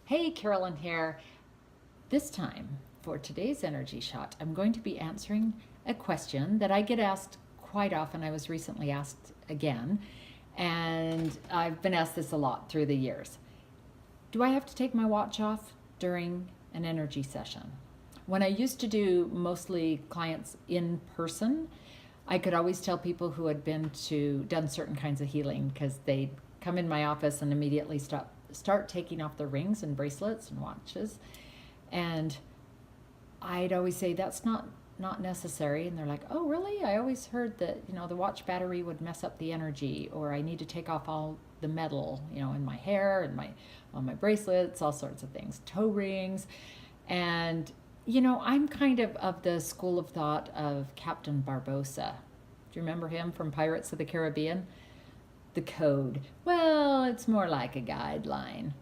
Hey, Carolyn here. This time, for today's energy shot, I'm going to be answering a question that I get asked quite often. I was recently asked again, and I've been asked this a lot through the years. Do I have to take my watch off during an energy session? When I used to do mostly clients in person, I could always tell people who had done certain kinds of healing because they'd come in my office and immediately start taking off their rings and bracelets and watches. And I'd always say that's not necessary. And they're like, oh, really? I always heard that, the watch battery would mess up the energy, or I need to take off all the metal, in my hair and on my bracelets, all sorts of things, toe rings. And, I'm kind of the school of thought of Captain Barbossa. Do you remember him from Pirates of the Caribbean? The code. Well, it's more like a guideline.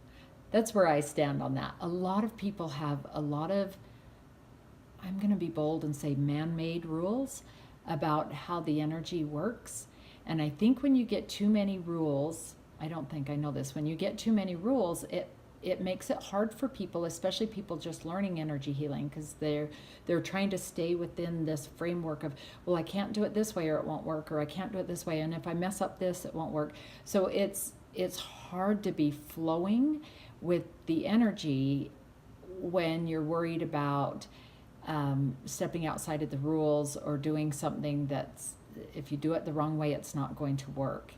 That's where I stand on that. A lot of people have a lot of, I'm going to be bold and say man-made rules about how the energy works. And I think when you get too many rules, I don't think I know this, when you get too many rules, it makes it hard for people, especially people just learning energy healing, because they're trying to stay within this framework of, well, I can't do it this way or it won't work, or I can't do it this way, and if I mess up this, it won't work. So it's hard to be flowing with the energy when you're worried about stepping outside of the rules or doing something that's, if you do it the wrong way, it's not going to work.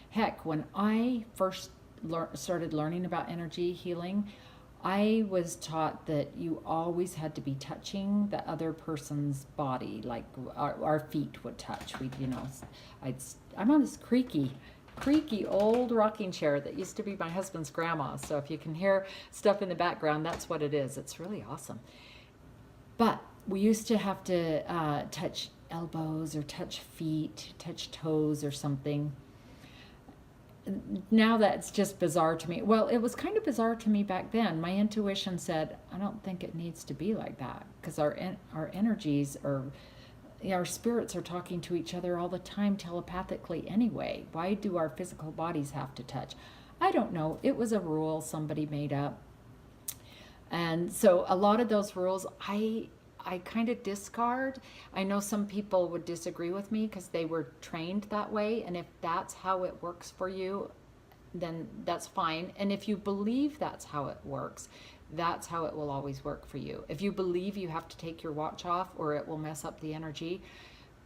Heck, when I first started learning about energy healing, I was taught that you always had to be touching the other person's body, like our feet would touch. I'm on this creaky old rocking chair that used to be my husband's grandma's. So if you can hear stuff in the background, that's what it is. It's really awesome. But we used to have to touch elbows or touch feet, touch toes or something. Now that's just bizarre to me. Well, it was kind of bizarre to me back then. My intuition said, I don't think it needs to be like that, because our energies are, our spirits are talking to each other all the time telepathically anyway. Why do our physical bodies have to touch? I don't know. It was a rule somebody made up. And so a lot of those rules I kind of discard. I know some people would disagree with me because they were trained that way, and if that's how it works for you, then that's fine. And if you believe that's how it works, that's how it will always work for you. If you believe you have to take your watch off or it will mess up the energy,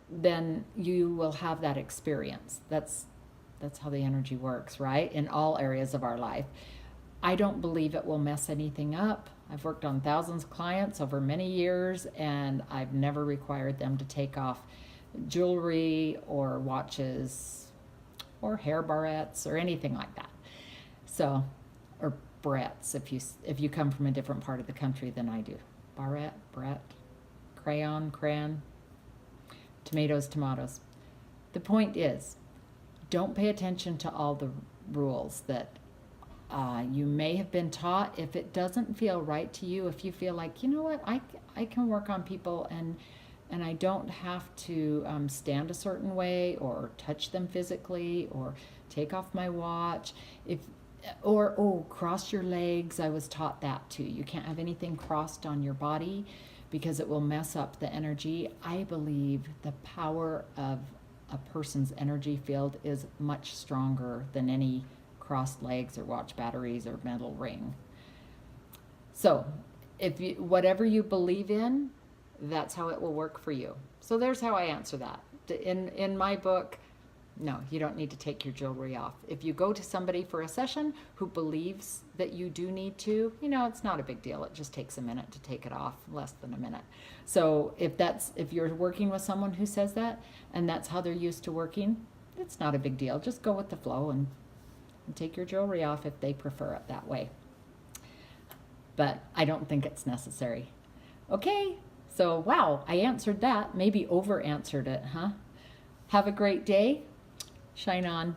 then you will have that experience. That's how the energy works, right? In all areas of our life. I don't believe it will mess anything up. I've worked on thousands of clients over many years, and I've never required them to take off jewelry or watches or hair barrettes or anything like that. So, or barrettes if you come from a different part of the country than I do. Barrette, crayon, tomatoes. The point is, don't pay attention to all the rules that you may have been taught. If it doesn't feel right to you, if you feel like, you know what, I can work on people and I don't have to stand a certain way or touch them physically or take off my watch, or cross your legs. I was taught that too. You can't have anything crossed on your body because it will mess up the energy. I believe the power of a person's energy field is much stronger than any crossed legs or watch batteries or metal ring. So whatever you believe in, that's how it will work for you. So there's how I answer that. In my book, no, you don't need to take your jewelry off. If you go to somebody for a session who believes that you do need to, it's not a big deal. It just takes a minute to take it off, less than a minute. So if you're working with someone who says that and that's how they're used to working, it's not a big deal. Just go with the flow and take your jewelry off if they prefer it that way. But I don't think it's necessary. Okay, so wow, I answered that. Maybe over answered it, huh? Have a great day. Shine on.